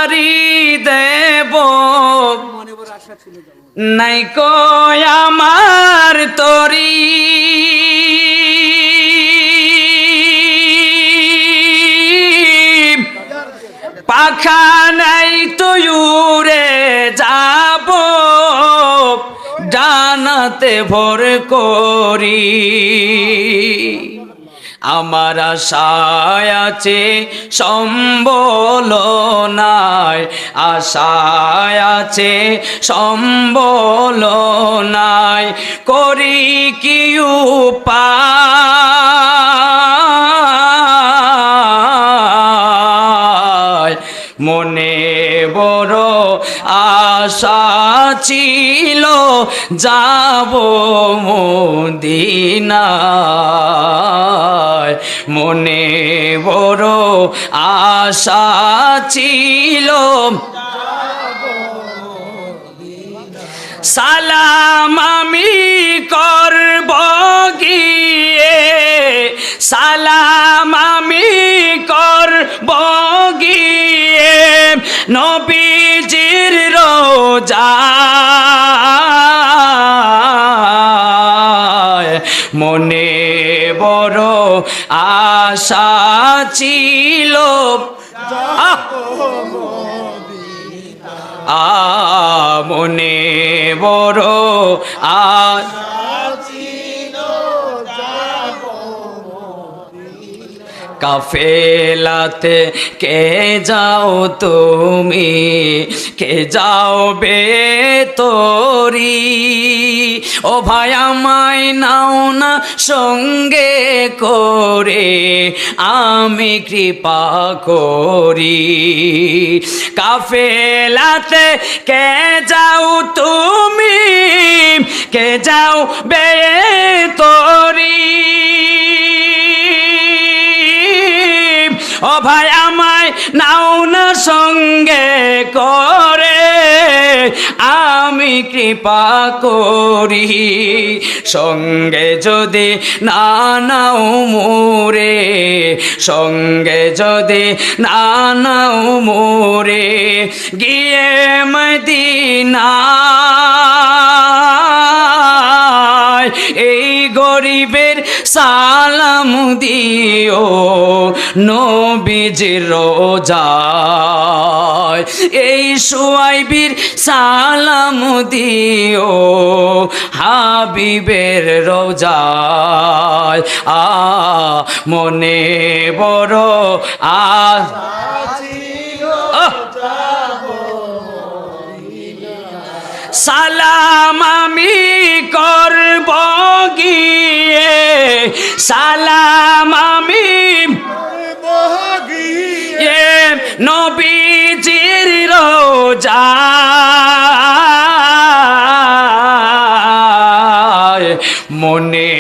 পারি দেব নাই কো আমার তরি পাখা নাই তো উড়ে যাব ডানাতে ভর করি আমার আশায় আছে সম্বল নাই আশায় আছে সম্বল নাই করি কি উপায় মনে বড় আশা ছিল যাব মদিনায় মনে বড় আশা ছিল সালাম আমি করব গিয়ে সালাম আমি করব গিয়ে নবীজির রোজায় মনে বড় আশা ছিল মনে বড় কাফেলাতে কে যাও তুমি কে যাও বে তোরি ও ভাই আমায় নাও না সঙ্গে করে আমি কৃপা করি কাফেলাতে কে যাও তুমি কে যাও বে তোরি ও ভাই আমায় নাও না সঙ্গে করে আমি কৃপা করি সঙ্গে যদি না নাও মোরে সঙ্গে যদি না নাও মোরে গিয়ে মদিনা এই গরিবের সালাম দিও নবীজির রোজায় এই সুয়াইবির সালাম দিও হাবিবের রোজায় মনে বড় সালাম আমি করব গিয়ে সালাম আমি করব গিয়ে নবীজির রোজায় মনে